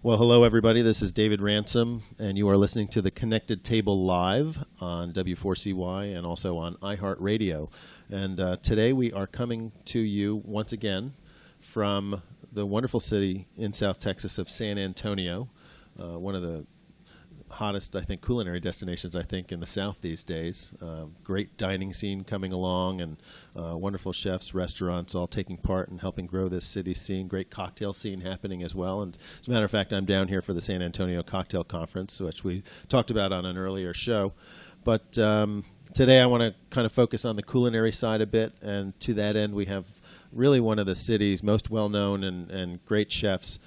Well, hello, everybody. This is David Ransom, and you are listening to the Connected Table live on W4CY and also on iHeartRadio. And today we are coming to you once again from the wonderful city in South Texas of San Antonio, one of the hottest, I think, culinary destinations, I think, in the South these days. Great dining scene coming along, and wonderful chefs, restaurants all taking part in helping grow this city scene. Great cocktail scene happening as well. And as a matter of fact, I'm down here for the San Antonio Cocktail Conference, which we talked about on an earlier show. But today I want to kind of focus on the culinary side a bit, and to that end we have really one of the city's most well-known and great chefs,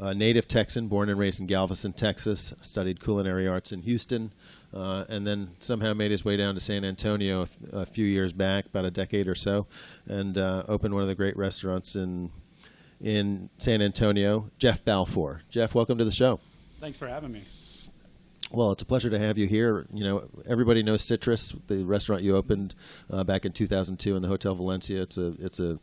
a native Texan, born and raised in Galveston, Texas, studied culinary arts in Houston, and then somehow made his way down to San Antonio a few years back, about a decade or so, and opened one of the great restaurants in San Antonio, Jeff Balfour. Jeff, welcome to the show. Thanks for having me. Well, it's a pleasure to have you here. You know, everybody knows Citrus, the restaurant you opened back in 2002 in the Hotel Valencia. It's a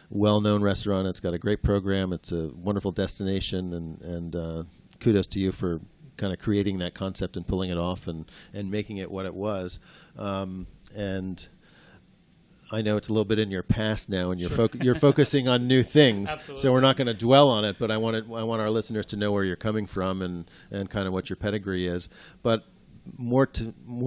well-known restaurant. It's got a great program. It's a wonderful destination, and kudos to you for kind of creating that concept and pulling it off and making it what it was. And I know it's a little bit in your past now, and you're focusing on new things. Absolutely. So we're not going to dwell on it, but I want our listeners to know where you're coming from and kind of what your pedigree is. But more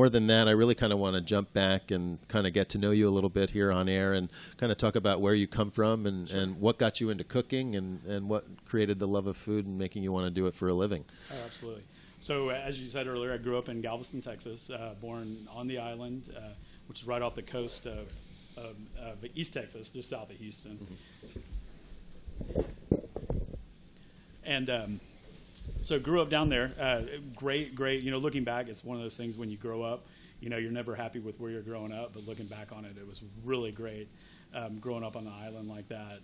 than that, I really kind of want to jump back and kind of get to know you a little bit here on air and kind of talk about where you come from and what got you into cooking and what created the love of food and making you want to do it for a living. Oh, absolutely. So as you said earlier, I grew up in Galveston, Texas, born on the island, which is right off the coast of East Texas, just south of Houston. Mm-hmm. And so grew up down there. Great. You know, looking back, it's one of those things when you grow up, you know, you're never happy with where you're growing up, but looking back on it, it was really great growing up on the island like that.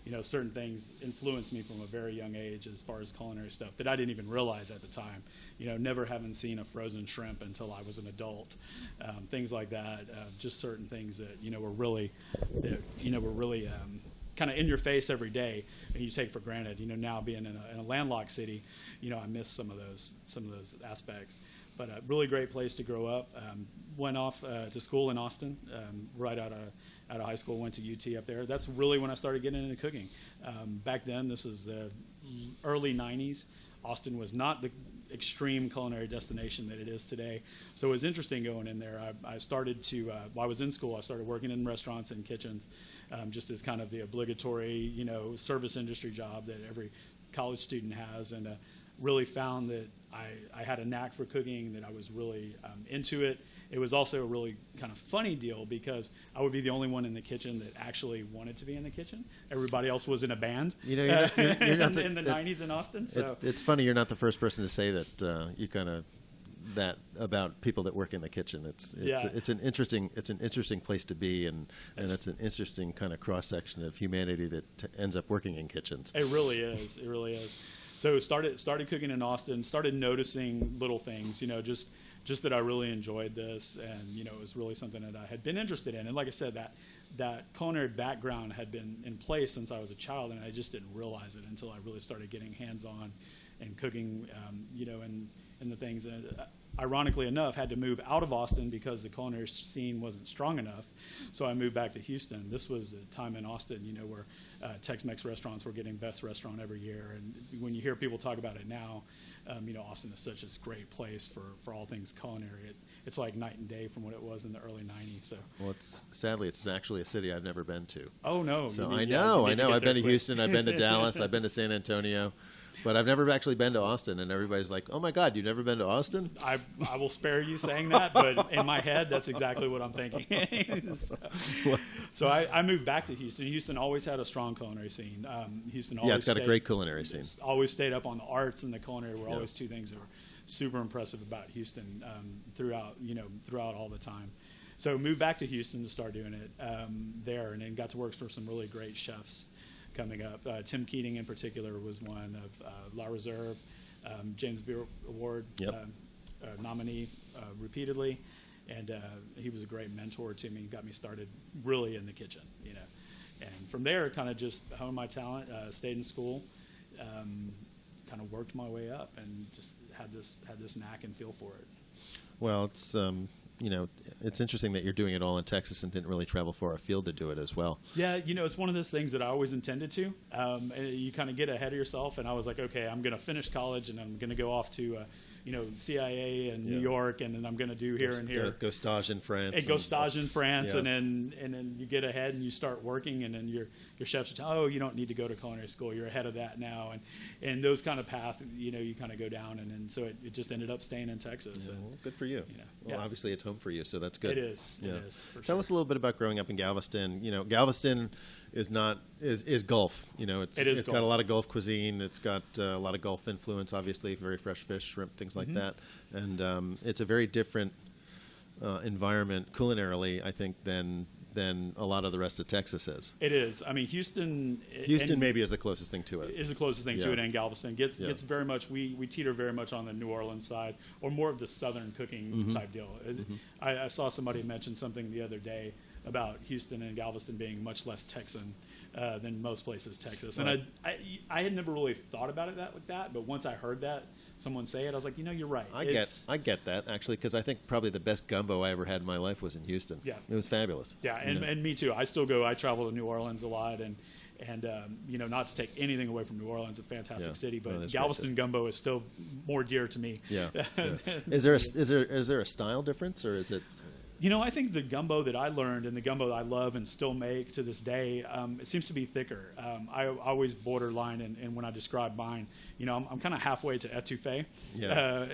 You know, certain things influenced me from a very young age as far as culinary stuff that I didn't even realize at the time. You know, never having seen a frozen shrimp until I was an adult. Things like that. Just certain things that, you know, were really kind of in your face every day, and you take for granted. You know, now being in a landlocked city, you know, I miss some of those aspects. But a really great place to grow up. Went off to school in Austin, right out of high school. Went to UT up there. That's really when I started getting into cooking. Back then, this is the early '90s. Austin was not the extreme culinary destination that it is today. So it was interesting going in there. I started to, while I was in school, I started working in restaurants and kitchens, just as kind of the obligatory, you know, service industry job that every college student has, and really found that I had a knack for cooking, that I was really into it. It was also a really kind of funny deal because I would be the only one in the kitchen that actually wanted to be in the kitchen. Everybody else was in a band. You know, you're not in the 90s in Austin. So it's funny you're not the first person to say that you kind of that about people that work in the kitchen. It's an interesting place to be, and it's an interesting kind of cross section of humanity that ends up working in kitchens. It really is. It really is. So started cooking in Austin. Started noticing little things. You know, just that I really enjoyed this, and you know, it was really something that I had been interested in. And like I said, that culinary background had been in place since I was a child, and I just didn't realize it until I really started getting hands-on and cooking, you know, and the things. And ironically enough, had to move out of Austin because the culinary scene wasn't strong enough. So I moved back to Houston. This was a time in Austin, you know, where Tex-Mex restaurants were getting best restaurant every year. And when you hear people talk about it now, you know, Austin is such a great place for all things culinary. It's like night and day from what it was in the early 90s. So, well, sadly, it's actually a city I've never been to. Oh, no. So I know. I've been to Houston. I've been to Dallas. I've been to San Antonio. But I've never actually been to Austin, and everybody's like, "Oh my God, you've never been to Austin?" I will spare you saying that, but in my head, that's exactly what I'm thinking. So I moved back to Houston. Houston always had a strong culinary scene. Houston always it's got a great culinary scene. Always stayed up on the arts, and the culinary were always two things that were super impressive about Houston throughout all the time. So moved back to Houston to start doing it there, and then got to work for some really great chefs coming up. Tim Keating in particular was one of La Reserve, James Beard Award nominee repeatedly, and he was a great mentor to me. Got me started really in the kitchen, you know. And from there, kind of just honed my talent. Stayed in school, kind of worked my way up and just had this knack and feel for it. Well, it's it's interesting that you're doing it all in Texas and didn't really travel far afield to do it as well. Yeah, it's one of those things that I always intended to. You kind of get ahead of yourself, and I was like, okay, I'm going to finish college, and I'm going to go off to CIA and New York, and then I'm going to do here and here. Go stage in France. And go stage in France, and then you get ahead and you start working, and then your chefs are telling, oh, you don't need to go to culinary school. You're ahead of that now, and those kind of paths, you kind of go down, and then so it just ended up staying in Texas. Yeah, well, good for you. Well, obviously it's home for you, so that's good. It is. Yeah. It is. Tell us a little bit about growing up in Galveston. Galveston is Gulf. It's got a lot of Gulf cuisine. It's got a lot of Gulf influence, obviously, very fresh fish, shrimp, things like that. And it's a very different environment culinarily, I think, than a lot of the rest of Texas is. It is. I mean, Houston maybe is the closest thing to it. Is the closest thing to it, and Galveston gets very much. We teeter very much on the New Orleans side, or more of the Southern cooking type deal. I saw somebody mention something the other day about Houston and Galveston being much less Texan than most places Texas, and I had never really thought about it like that. But once I heard someone say it, I was like, you're right. I get that, actually, because I think probably the best gumbo I ever had in my life was in Houston. Yeah. It was fabulous. Yeah, and me too. I travel to New Orleans a lot, and not to take anything away from New Orleans, a fantastic city, but Galveston gumbo is still more dear to me. Yeah. Is there a style difference, or is it? I think the gumbo that I learned and the gumbo that I love and still make to this day, it seems to be thicker. I always borderline, and when I describe mine, I'm kind of halfway to etouffee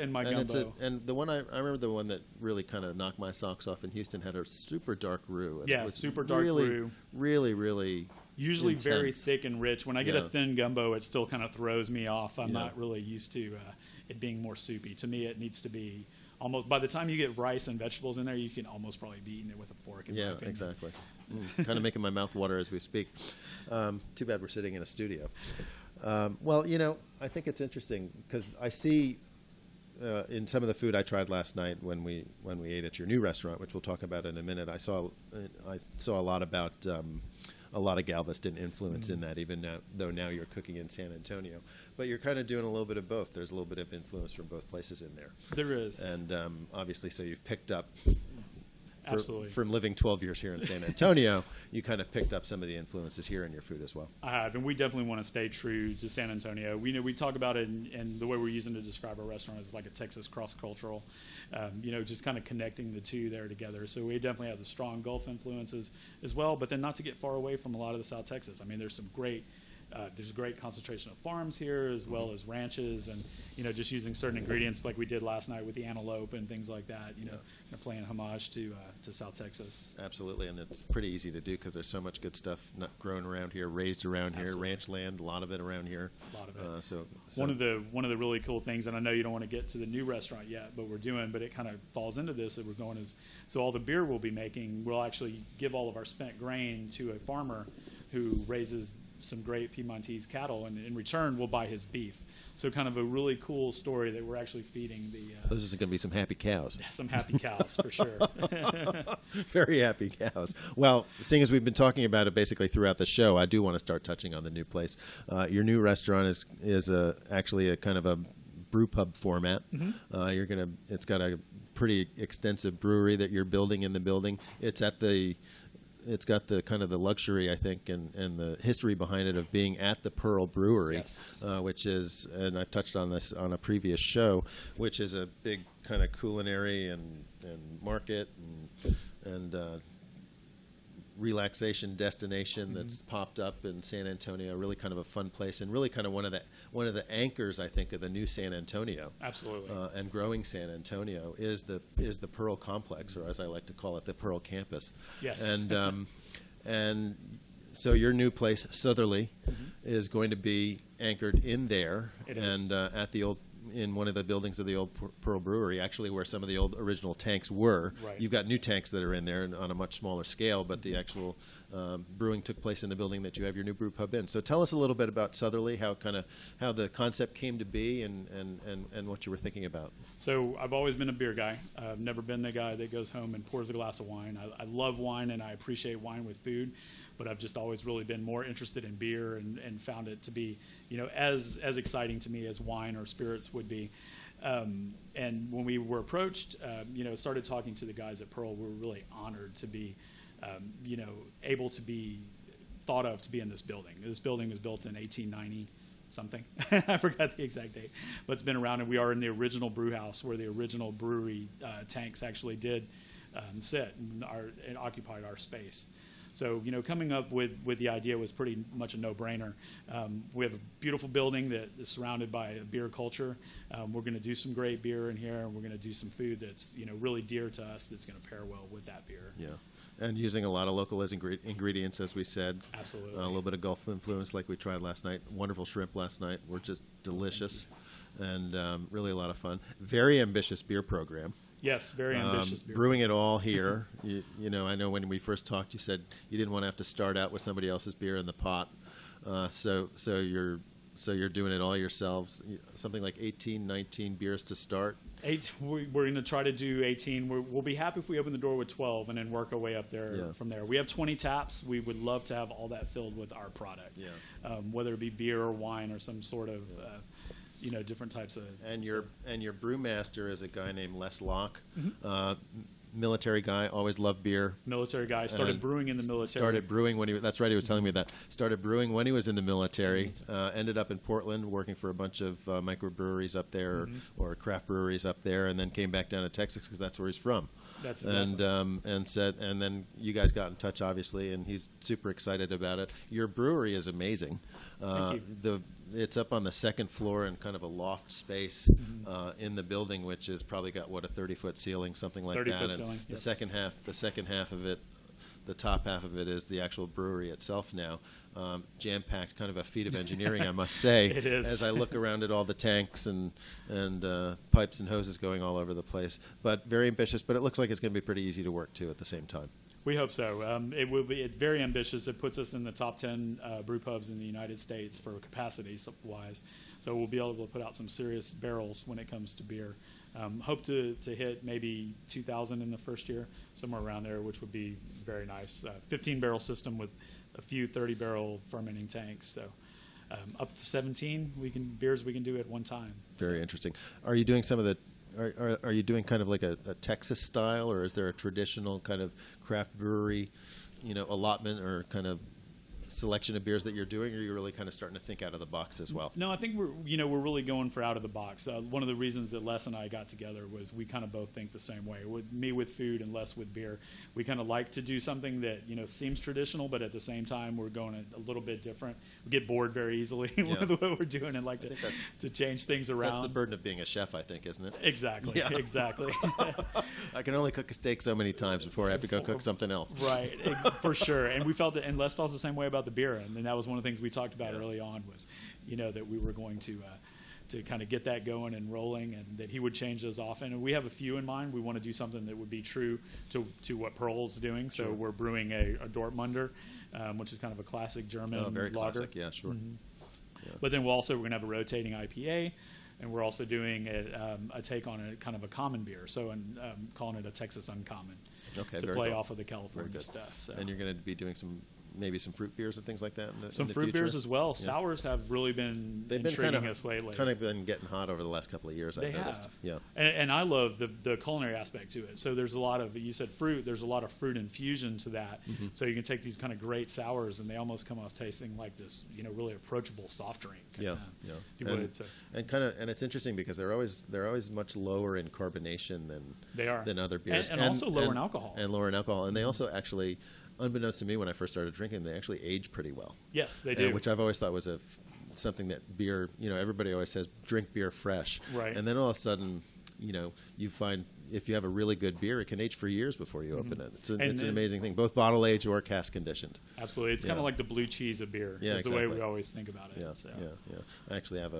in my gumbo. And the one I remember, the one that really kind of knocked my socks off in Houston had a super dark roux. And it was super dark roux. Really, really usually intense. Very thick and rich. When I get a thin gumbo, it still kind of throws me off. I'm not really used to it being more soupy. To me, it needs to be almost, by the time you get rice and vegetables in there, you can almost probably be eating it with a fork. Yeah, exactly. Kind of making my mouth water as we speak. Too bad we're sitting in a studio. Well, I think it's interesting because I see in some of the food I tried last night when we ate at your new restaurant, which we'll talk about in a minute. I saw a lot about a lot of Galveston influence in that, even though now you're cooking in San Antonio. But you're kind of doing a little bit of both. There's a little bit of influence from both places in there. There is. And obviously, so you've picked up, Absolutely. from living 12 years here in San Antonio, you kind of picked up some of the influences here in your food as well. I have, and we definitely want to stay true to San Antonio. We talk about it, and the way we're using to describe our restaurant is like a Texas cross-cultural, just kind of connecting the two there together. So we definitely have the strong Gulf influences as well, but then not to get far away from a lot of the South Texas. I mean, there's some great there's a great concentration of farms here, as well as ranches, and just using certain ingredients like we did last night with the antelope and things like that. They're playing homage to South Texas. Absolutely, and it's pretty easy to do because there's so much good stuff grown around here, raised around here, ranch land, a lot of it around here. A lot of it. So one of the really cool things, and I know you don't want to get to the new restaurant yet, but it kind of falls into this that we're going is, so all the beer we'll be making, we'll actually give all of our spent grain to a farmer who raises some great Piedmontese cattle, and in return we'll buy his beef. So kind of a really cool story that we're actually feeding the those are going to be some happy cows. Some happy cows for sure. Very happy cows. Well, seeing as we've been talking about it basically throughout the show, I do want to start touching on the new place. Your new restaurant is actually a kind of a brew pub format. It's got a pretty extensive brewery that you're building in the building. It's got the kind of the luxury, I think, and the history behind it of being at the Pearl Brewery, yes. Which is, and I've touched on this on a previous show, which is a big kind of culinary and market and relaxation destination that's popped up in San Antonio. Really kind of a fun place, and really kind of one of the anchors, I think, of the new San Antonio. Absolutely. And growing San Antonio is the Pearl Complex, or as I like to call it, the Pearl Campus. Yes. And so your new place, Southerleigh, is going to be anchored in there, at the old. In one of the buildings of the old Pearl Brewery, actually where some of the old original tanks were. Right. You've got new tanks that are in there on a much smaller scale, but the actual brewing took place in the building that you have your new brew pub in. So tell us a little bit about Southerleigh, how the concept came to be, and what you were thinking about. So I've always been a beer guy. I've never been the guy that goes home and pours a glass of wine. I love wine, and I appreciate wine with food. but I've just always really been more interested in beer and found it to be, as exciting to me as wine or spirits would be. And when we were approached, started talking to the guys at Pearl, we were really honored to be, able to be thought of to be in this building. This building was built in 1890 something. I forgot the exact date, but it's been around, and we are in the original brew house where the original brewery tanks actually did sit and occupied our space. So, coming up with the idea was pretty much a no-brainer. We have a beautiful building that is surrounded by a beer culture. We're going to do some great beer in here, and we're going to do some food that's, really dear to us that's going to pair well with that beer. Yeah. And using a lot of local ingredients, as we said. Absolutely. A little bit of Gulf influence like we tried last night. Wonderful shrimp last night. Were just delicious and really a lot of fun. Very ambitious beer program. Yes, very ambitious beer. Brewing it all here. I know when we first talked, you said you didn't want to have to start out with somebody else's beer in the pot. So you're doing it all yourselves. Something like 18, 19 beers to start. We're going to try to do 18. We'll be happy if we open the door with 12 and then work our way up there from there. We have 20 taps. We would love to have all that filled with our product, whether it be beer or wine or some sort of different types of. And your brewmaster is a guy named Les Locke. Military guy, always loved beer. Military guy, started brewing in the military. Started brewing when that's right, he was telling me that. Started brewing when he was in the military. Ended up in Portland working for a bunch of microbreweries up there or craft breweries up there, and then came back down to Texas because that's where he's from. That's exactly. And then you guys got in touch, obviously, and he's super excited about it. Your brewery is amazing. Thank you. It's up on the second floor in kind of a loft space in the building, which has probably got a 30-foot ceiling, something like that. 30-foot ceiling. The second half of it, the top half of it is the actual brewery itself now. Jam-packed, kind of a feat of engineering, I must say. It is. As I look around at all the tanks and pipes and hoses going all over the place. But very ambitious, but it looks like it's going to be pretty easy to work too at the same time. We hope so. It will be. It's very ambitious. It puts us in the top 10 brew pubs in the United States for capacity-wise. So we'll be able to put out some serious barrels when it comes to beer. Hope to hit maybe 2,000 in the first year, somewhere around there, which would be very nice. 15-barrel system with a few 30-barrel fermenting tanks. So up to 17 beers we can do at one time. Very interesting. Are you doing some of the? Are you doing kind of like a Texas style, or is there a traditional kind of craft brewery, allotment or kind of selection of beers that you're doing, or are you really kind of starting to think out of the box as well? No, I think we're really going for out of the box. One of the reasons that Les and I got together was we kind of both think the same way. Me with food and Les with beer. We kind of like to do something that seems traditional, but at the same time we're going a little bit different. We get bored very easily with what we're doing and like to change things around. That's the burden of being a chef, I think, isn't it? Exactly. Yeah. Exactly. I can only cook a steak so many times before I have to go cook something else. Right, for sure. And we felt it, and Les felt the same way about the beer, and that was one of the things we talked about early on was, that we were going to kind of get that going and rolling, and that he would change those often. And we have a few in mind. We want to do something that would be true to what Pearl's doing. So we're brewing a Dortmunder, which is kind of a classic German very lager. Classic, yeah, sure. Yeah. But then we're going to have a rotating IPA, and we're also doing a take on a kind of a common beer. So calling it a Texas Uncommon. Okay, to very play good. off of the California stuff. So. And you're going to be doing maybe some fruit beers and things like that in the Some in the fruit future? beers as well. Yeah. Sours have really been They've intriguing us lately. Kind of been getting hot over the last couple of years, I've noticed. Have. Yeah. And I love the culinary aspect to it. So there's a lot of, you said fruit, there's a lot of fruit infusion to that. Mm-hmm. So you can take these kind of great sours and they almost come off tasting like this, really approachable soft drink. Yeah, yeah. And it's interesting because they're always much lower in carbonation than other beers. And also lower in alcohol. And lower in alcohol. And they also actually, unbeknownst to me when I first started drinking, they actually age pretty well. Yes, they do. Which I've always thought was something that beer, everybody always says, drink beer fresh. Right. And then all of a sudden, you find if you have a really good beer, it can age for years before you open it. It's an amazing thing, both bottle aged or cask conditioned. Absolutely. It's kind of like the blue cheese of beer. Yeah, is the way we always think about it. Yeah, so. yeah. I actually have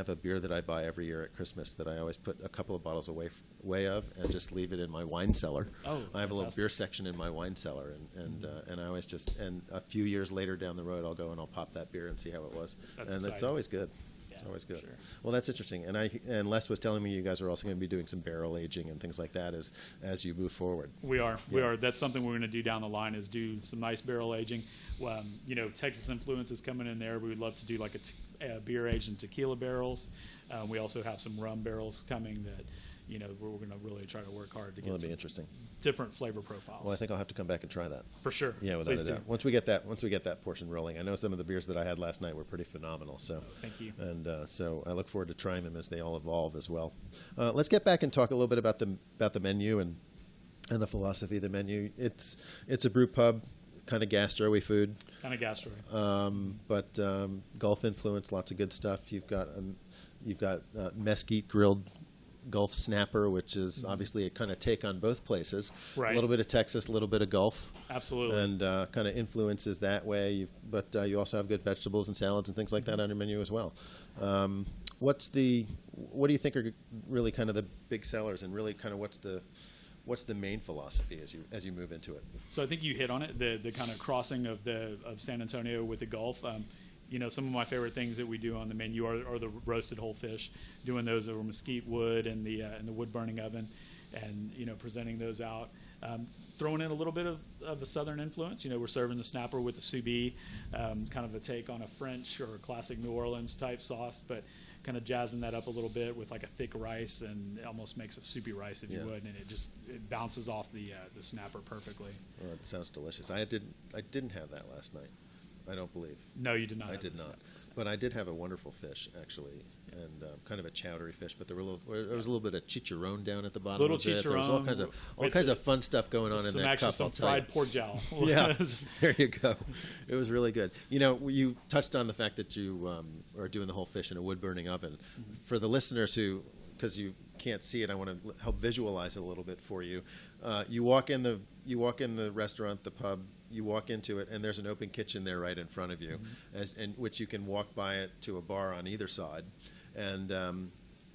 a beer that I buy every year at Christmas that I always put a couple of bottles away of and just leave it in my wine cellar. Oh, I have a little beer section in my wine cellar, and I always and a few years later down the road, I'll go and I'll pop that beer and see how it was. That's and exciting. It's always good. Yeah. It's always good. Sure. Well, that's interesting. And Les was telling me you guys are also going to be doing some barrel aging and things like that as you move forward. We are. That's something we're going to do down the line, is do some nice barrel aging. Texas influence is coming in there. We would love to do like a beer aged in tequila barrels. We also have some rum barrels coming that, we're going to really try to work hard to get That'll be interesting. Different flavor profiles. Well, I think I'll have to come back and try that. For sure. Yeah, without a doubt. Once we get that portion rolling, I know some of the beers that I had last night were pretty phenomenal. So thank you. And so I look forward to trying them as they all evolve as well. Let's get back and talk a little bit about the menu and the philosophy of the menu. It's a brew pub, kind of gastro-y food. Kind of gastro-y. But Gulf influence, lots of good stuff. You've got mesquite grilled Gulf snapper, which is obviously a kind of take on both places. Right. A little bit of Texas, a little bit of Gulf. Absolutely. And kind of influences that way. But you also have good vegetables and salads and things like that on your menu as well. What do you think are really kind of the big sellers, and really kind of what's the main philosophy as you move into it? So I think you hit on it, the kind of crossing of San Antonio with the Gulf. Some of my favorite things that we do on the menu are the roasted whole fish, doing those over mesquite wood and the wood burning oven, and presenting those out. Throwing in a little bit of a southern influence. We're serving the snapper with the sous vide, kind of a take on a French or a classic New Orleans type sauce, but kind of jazzing that up a little bit with like a thick rice, and it almost makes a soupy rice if you would, and it bounces off the snapper perfectly. Oh, it sounds delicious. I didn't have that last night. I don't believe. No, you did not. I did not. But I did have a wonderful fish, actually, and kind of a chowdery fish. But there was a little bit of chicharron down at the bottom. Little of it. chicharron. There was all kinds of fun stuff going on in that cup. Some fried pork jowl. Yeah, there you go. It was really good. You touched on the fact that you are doing the whole fish in a wood burning oven. Mm-hmm. For the listeners who, because you can't see it, I want to help visualize it a little bit for you. You walk in the restaurant, the pub. You walk into it, and there's an open kitchen there right in front of you, and which you can walk by it to a bar on either side, and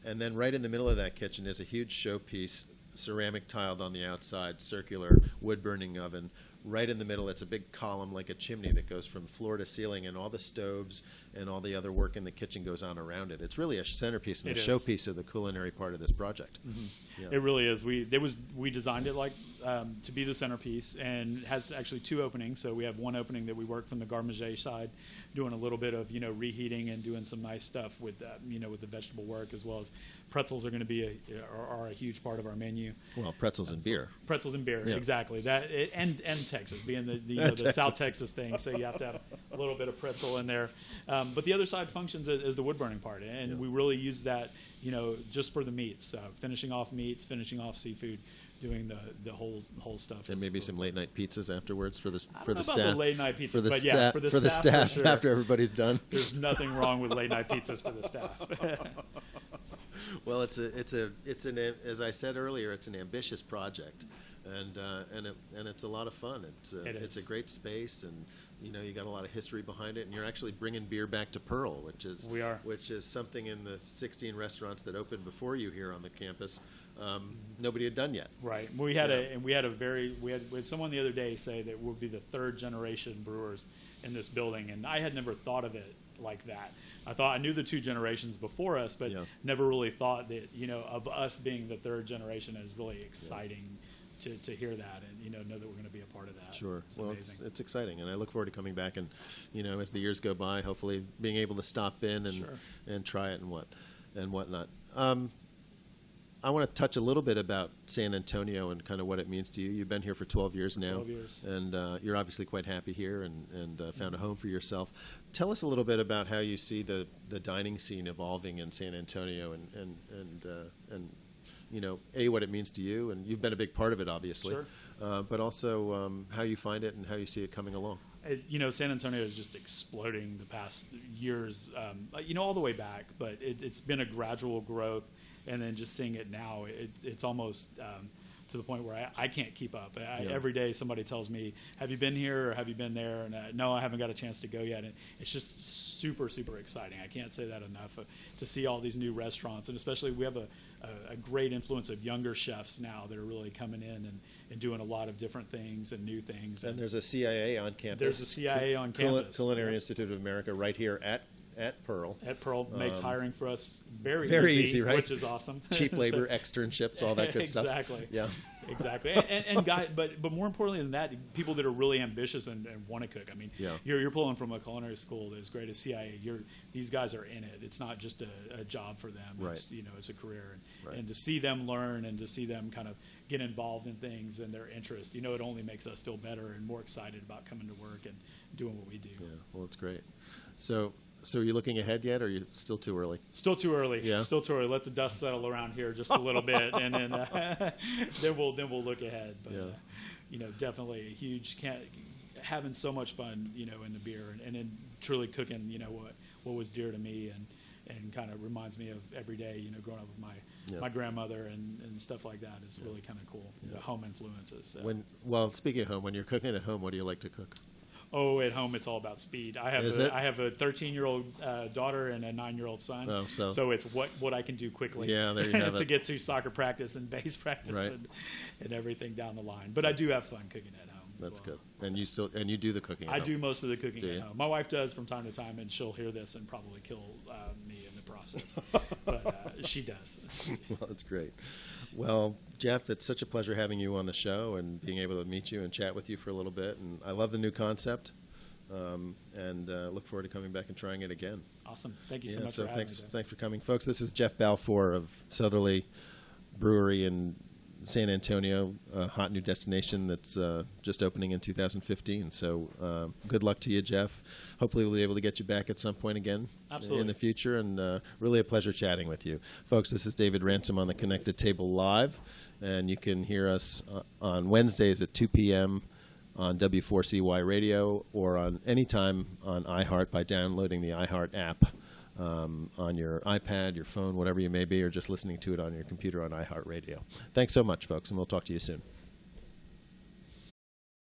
then right in the middle of that kitchen is a huge showpiece, ceramic tiled on the outside, circular wood burning oven. Right in the middle, it's a big column like a chimney that goes from floor to ceiling, and all the stoves and all the other work in the kitchen goes on around it. It's really a centerpiece and a showpiece of the culinary part of this project. Mm-hmm. Yeah. It really is. We designed it like to be the centerpiece, and it has actually two openings. So we have one opening that we work from the garde manger side, doing a little bit of reheating and doing some nice stuff with with the vegetable work, as well as pretzels are going to be are a huge part of our menu. Well, pretzels and beer. Pretzels and beer, yeah. Exactly. That and Texas being the Texas. South Texas thing, so you have to have a little bit of pretzel in there. But the other side functions as the wood burning part, and we really use that just for the meats, finishing off meats, finishing off seafood, doing the whole stuff. And maybe some late night pizzas afterwards for the staff. The late night pizzas, for the but staff, yeah, for the staff for sure. after everybody's done. There's nothing wrong with late night pizzas for the staff. Well, it's an as I said earlier, it's an ambitious project, and it's a lot of fun. It's a great space, and you got a lot of history behind it, and you're actually bringing beer back to Pearl, which is something in the 16 restaurants that opened before you here on the campus. Nobody had done yet. Right. We had someone the other day say that we'll be the third generation brewers in this building, and I had never thought of it like that. I knew the two generations before us, but never really thought that of us being the third generation is really exciting to hear that, and know that we're going to be a part of that. Sure. It's it's exciting, and I look forward to coming back and as the years go by, hopefully being able to stop in and try it and whatnot. I want to touch a little bit about San Antonio and kind of what it means to you. You've been here for 12 years now. 12 years. And you're obviously quite happy here and found a home for yourself. Tell us a little bit about how you see the dining scene evolving in San Antonio and what it means to you. And you've been a big part of it, obviously. Sure. But also how you find it and how you see it coming along. San Antonio is just exploding the past years, all the way back. But it's been a gradual growth. And then just seeing it now, it's almost to the point where I can't keep up. Every day somebody tells me, have you been here or have you been there? And no, I haven't got a chance to go yet. And it's just super, super exciting. I can't say that enough to see all these new restaurants. And especially we have a great influence of younger chefs now that are really coming in and doing a lot of different things and new things. And there's a CIA on campus. There's a CIA on campus. Culinary Institute of America right here at at Pearl. At Pearl makes hiring for us very easy, right? Which is awesome. Cheap labor, externships, all that good stuff. Exactly. Yeah. Exactly. And but more importantly than that, people that are really ambitious and want to cook. I mean, you're pulling from a culinary school that's great as CIA. These guys are in it. It's not just a job for them. Right. It's, it's a career. Right. And to see them learn and to see them kind of get involved in things and their interest, it only makes us feel better and more excited about coming to work and doing what we do. Yeah, well, it's great. So are you looking ahead yet, or are you still too early? Still too early. Yeah. Still too early. Let the dust settle around here just a little bit, and then then we'll look ahead. But definitely a huge having so much fun, in the beer, and then truly cooking, what was dear to me, and kind of reminds me of every day, growing up with my grandmother and stuff like that is really kind of cool. The home influences. Speaking of home, when you're cooking at home, what do you like to cook? Oh, at home it's all about speed. I have a 13-year-old daughter and a 9-year-old son. Oh, so it's what I can do quickly. Yeah, there you have to it. get to soccer practice and base practice Right. and everything down the line. But I do have fun cooking at home. That's well. good. And you do the cooking at I home? do most of the cooking Do at you? home. My wife does from time to time, and she'll hear this and probably kill me in the process. But she does. Well, that's great. Well, Jeff, it's such a pleasure having you on the show and being able to meet you and chat with you for a little bit. And I love the new concept. And look forward to coming back and trying it again. Awesome. Thank you so much for having me. Thanks for coming. Folks, this is Jeff Balfour of Southerleigh Brewery in San Antonio, a hot new destination that's just opening in 2015. So good luck to you, Jeff. Hopefully we'll be able to get you back at some point again in the future. And really a pleasure chatting with you. Folks, this is David Ransom on the Connected Table Live. And you can hear us on Wednesdays at 2 p.m. on W4CY Radio or on any time on iHeart by downloading the iHeart app on your iPad, your phone, whatever you may be, or just listening to it on your computer on iHeart Radio. Thanks so much, folks, and we'll talk to you soon.